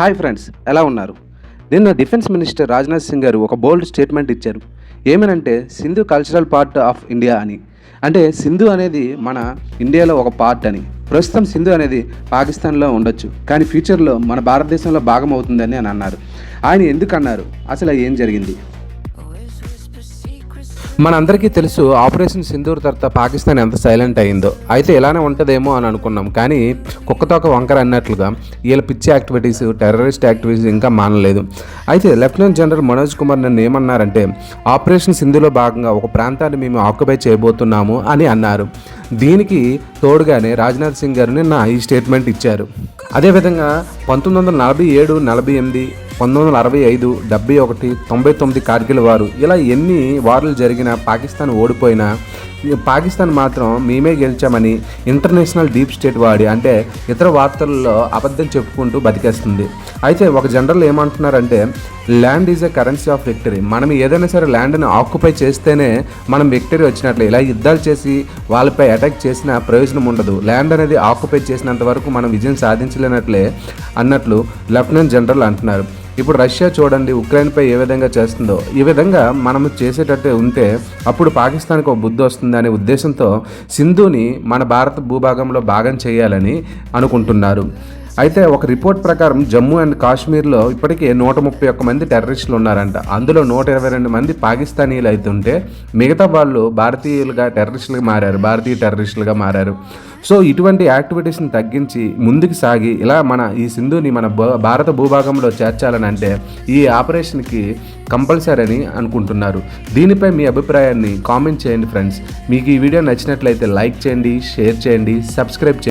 Hi friends, ఎలా ఉన్నారు? నిన్న డిఫెన్స్ మినిస్టర్ రాజ్నాథ్ సింగ్ గారు ఒక బోల్డ్ స్టేట్మెంట్ ఇచ్చారు. ఏమనంటే Sindhu cultural part of India అని. అంటే సింధు అనేది మన ఇండియాలో ఒక పార్ట్ అని. ప్రస్తుతం సింధు అనేది పాకిస్తాన్లో ఉండొచ్చు, కానీ ఫ్యూచర్లో మన భారతదేశంలో భాగం అవుతుందని అని అన్నారు. ఆయన ఎందుకు అన్నారు, అసలు ఏం జరిగింది? మనందరికీ తెలుసు, ఆపరేషన్ సింధూర్ తర్వాత పాకిస్తాన్ ఎంత సైలెంట్ అయిందో. అయితే ఇలానే ఉంటుందేమో అని అనుకున్నాం, కానీ కుక్కతోక వంకర అన్నట్లుగా వీళ్ళ పిచ్చి యాక్టివిటీస్, టెర్రరిస్ట్ యాక్టివిటీస్ ఇంకా మానలేదు. అయితే లెఫ్టినెంట్ జనరల్ మనోజ్ కుమార్ నన్ను ఏమన్నారంటే, ఆపరేషన్ సింధులో భాగంగా ఒక ప్రాంతాన్ని మేము ఆక్యుపై చేయబోతున్నాము అని అన్నారు. దీనికి తోడుగానే రాజ్నాథ్ సింగ్ గారు నిన్న ఈ స్టేట్మెంట్ ఇచ్చారు. అదేవిధంగా 1947, 48, 1965, 71, 99 కార్గిల్ వారు, ఇలా ఎన్ని వార్లు జరిగినా పాకిస్తాన్ ఓడిపోయినా పాకిస్తాన్ మాత్రం మేమే గెలిచామని ఇంటర్నేషనల్ డీప్ స్టేట్ వాడి, అంటే ఇతర వార్తల్లో అబద్ధం చెప్పుకుంటూ బతికేస్తుంది. అయితే ఒక జనరల్ ఏమంటున్నారంటే, land is a currency of victory. మనం ఏదైనా సరే ల్యాండ్ని ఆక్యుపై చేస్తేనే మనం విక్టరీ వచ్చినట్లే. ఇలా యుద్ధాలు చేసి వాళ్ళపై అటాక్ చేసిన ప్రయోజనం ఉండదు. ల్యాండ్ అనేది ఆక్యుపై చేసినంత వరకు మనం విజయం సాధించలేనట్లే అన్నట్లు లెఫ్టినెంట్ జనరల్ అంటున్నారు. ఇప్పుడు రష్యా చూడండి, ఉక్రెయిన్పై ఏ విధంగా చేస్తుందో. ఈ విధంగా మనం చేసేటట్టే ఉంటే అప్పుడు పాకిస్తాన్కి ఒక బుద్ధి వస్తుంది అనే ఉద్దేశంతో సింధుని మన భారత భూభాగంలో భాగం చేయాలని అనుకుంటున్నారు. అయితే ఒక రిపోర్ట్ ప్రకారం జమ్మూ అండ్ కాశ్మీర్లో ఇప్పటికే 131 మంది టెర్రరిస్టులు ఉన్నారంట. అందులో 122 మంది పాకిస్తానీలు అవుతుంటే మిగతా వాళ్ళు భారతీయ టెర్రరిస్టులుగా మారారు. సో ఇటువంటి యాక్టివిటీస్ని తగ్గించి ముందుకు సాగి ఇలా ఈ సింధుని మన భారత భూభాగంలో చేర్చాలని అంటే ఈ ఆపరేషన్కి కంపల్సరీ అని అనుకుంటున్నారు. దీనిపై మీ అభిప్రాయాన్ని కామెంట్ చేయండి ఫ్రెండ్స్. మీకు ఈ వీడియో నచ్చినట్లయితే లైక్ చేయండి, షేర్ చేయండి, సబ్స్క్రైబ్ చేయండి.